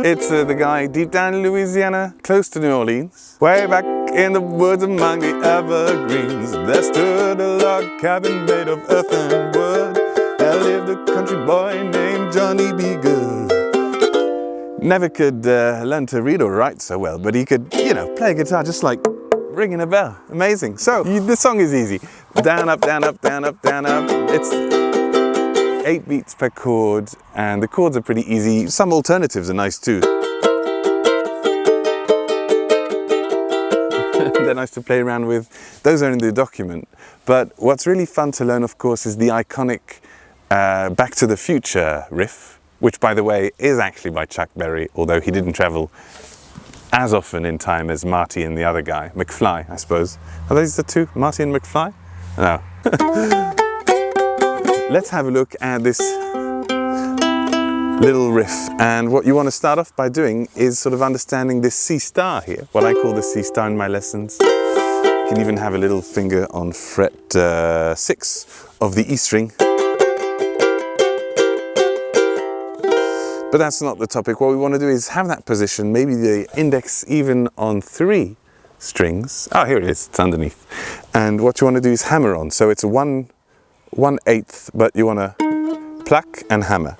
It's the guy deep down in Louisiana, close to New Orleans. Way back in the woods among the evergreens, there stood a log cabin made of earth and wood. There lived a country boy named Johnny B. Good. Never could learn to read or write so well, but he could, you know, play guitar just like ringing a bell. Amazing. So the song is easy. Down, up, down, up, down, up, down, up. It's 8 beats per chord, and the chords are pretty easy. Some alternatives are nice too. They're nice to play around with. Those are in the document. But what's really fun to learn, of course, is the iconic Back to the Future riff, which, by the way, is actually by Chuck Berry, although he didn't travel as often in time as Marty and the other guy, McFly, I suppose. Are those the two, Marty and McFly? No. Let's have a look at this little riff, and what you want to start off by doing is sort of understanding this C star here, what I call the C star in my lessons. You can even have a little finger on fret 6 of the E string. But that's not the topic. What we want to do is have that position, maybe the index even on 3 strings. Oh, here it is, it's underneath. And what you want to do is hammer on. So it's a 1/8, but you want to pluck and hammer.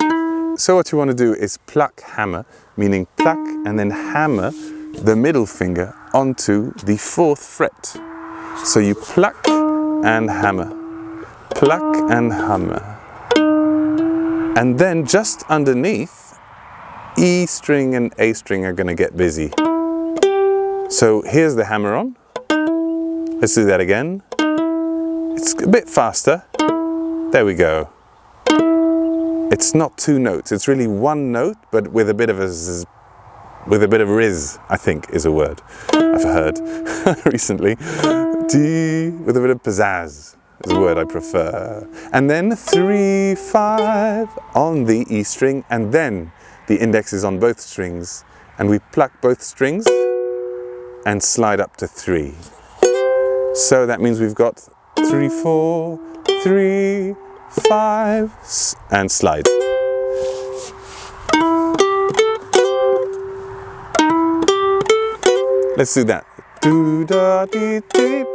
So what you want to do is pluck, hammer, meaning pluck and then hammer the middle finger onto the 4th fret. So you pluck and hammer, pluck and hammer. And then just underneath, E string and A string are going to get busy. So here's the hammer on. Let's do that again. It's a bit faster. There we go. It's not 2 notes. It's really 1 note, but with a bit of riz, I think is a word I've heard recently. D with a bit of pizzazz is a word I prefer. And then 3, 5 on the E string, and then the index is on both strings, and we pluck both strings and slide up to 3. So that means we've got 3, 4, 3, 5, and slide. Let's do that. Do da dee dee.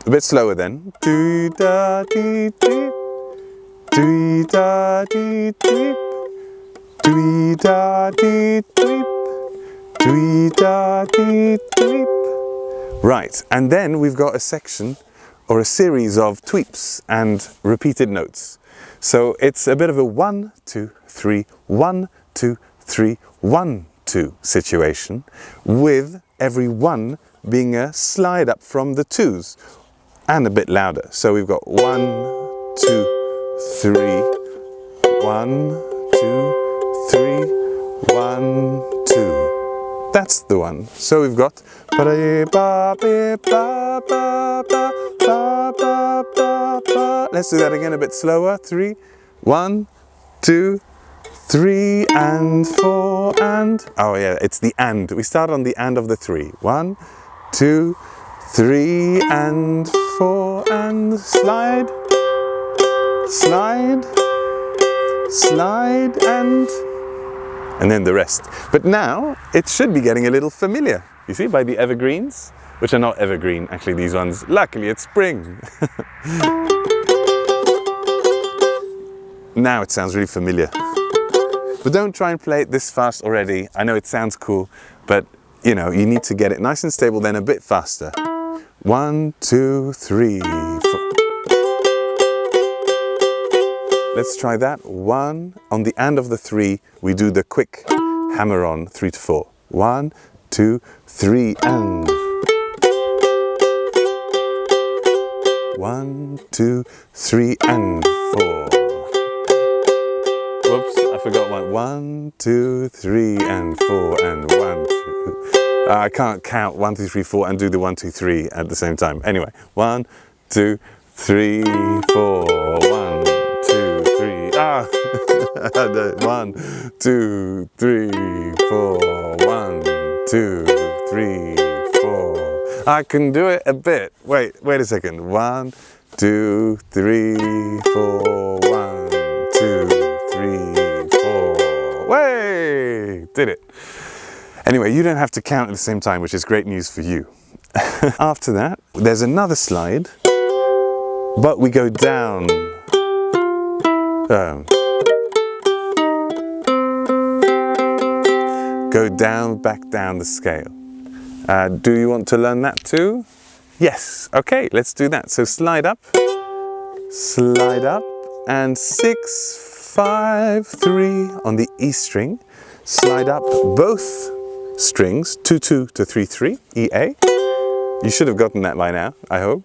A bit slower then. Do da dee dee. Do da dee dee. Do da dee dee. Do da dee dee. Right, and then we've got a section or a series of tweeps and repeated notes. So it's a bit of a 1, 2, 3, 1, 2, 3, 1, 2 situation, with every 1 being a slide up from the 2s and a bit louder. So we've got 1, 2, 3, 1, 2, 3, 1, 2. That's the one. So we've got. Let's do that again a bit slower. 3, 1, 2, 3, and 4, and. Oh yeah, it's the and. We start on the and of the 3. 1, 2, 3, and 4, and slide, slide, slide, and then the rest. But now it should be getting a little familiar. You see, by the evergreens, which are not evergreen, actually these ones. Luckily it's spring. Now it sounds really familiar. But don't try and play it this fast already. I know it sounds cool, but you know, you need to get it nice and stable, then a bit faster. 1, 2, 3, 4. Let's try that. 1, on the and of the 3, we do the quick hammer on 3 to 4. 1, 2, 3, and. 1, 2, 3, and 4. Whoops, I forgot one. 1, 2, 3, and 4, and 1, 2. I can't count 1, 2, 3, 4 and do the 1, 2, 3 at the same time. Anyway, 1, 2, 3, 4. 1, 2, 3. Ah! 1, 2, 3, 4. 1, 2, 3, 4. I can do it a bit. Wait a second. 1, 2, 3, 4. 1, 2, 3, 4. Wait! did it. Anyway, you don't have to count at the same time, which is great news for you. After that, there's another slide, but we go down. Go down, back down the scale. Do you want to learn that too? Yes. Okay, let's do that. So slide up, and 6, 5, 3 on the E string. Slide up both strings, 2, 2 to 3, 3, E, A. You should have gotten that by now, I hope.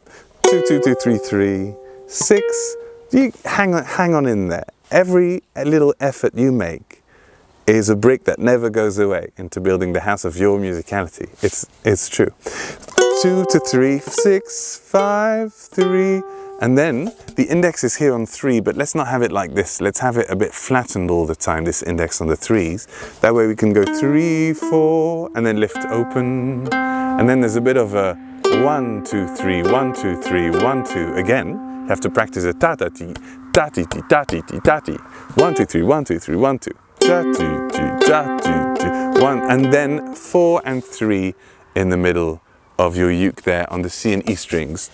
2, 2, 2, 3, 3, 6. You hang on in there. Every little effort you make is a brick that never goes away into building the house of your musicality. It's true. 2 to 3, 6, 5, 3, and then the index is here on 3, but let's not have it like this. Let's have it a bit flattened all the time, this index on the 3s. That way we can go 3, 4, and then lift open. And then there's a bit of a 1, 2, 3, 1, 2, 3, 1, 2. Again, you have to practice a ta-ta-ti, ta-ti-ti, ta-ti-ti, ta-ti. 1, 2, 3, 1, 2, 3, 1, 2. Ta-ti-ti, ta-ti-ti, 1. And then 4 and 3 in the middle of your uke there on the C and E strings.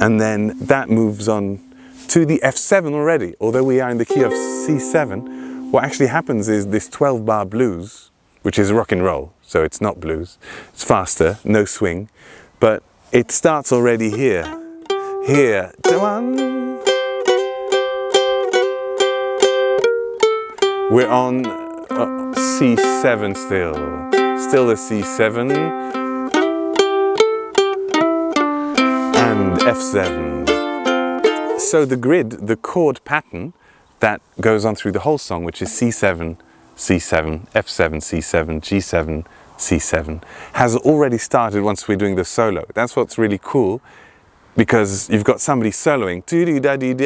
And then that moves on to the F7 already. Although we are in the key of C7, what actually happens is this 12-bar blues, which is rock and roll, so it's not blues. It's faster, no swing, but it starts already here. Here, 1. We're on C7 still the C7 and F7. So the grid, the chord pattern that goes on through the whole song, which is C7, C7, F7, C7, G7, C7, has already started once we're doing the solo. That's what's really cool, because you've got somebody soloing,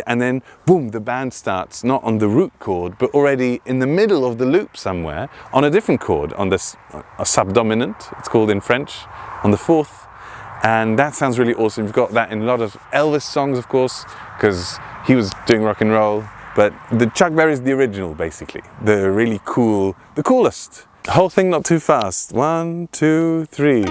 and then boom, the band starts not on the root chord, but already in the middle of the loop somewhere on a different chord, on this subdominant, it's called in French, on the 4th. And that sounds really awesome. You've got that in a lot of Elvis songs, of course, because he was doing rock and roll. But the Chuck Berry's the original, basically. The really cool, the coolest. The whole thing not too fast. 1, 2, 3.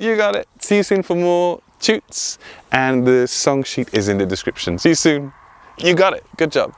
You got it. See you soon for more toots, and the song sheet is in the description. See you soon. You got it. Good job.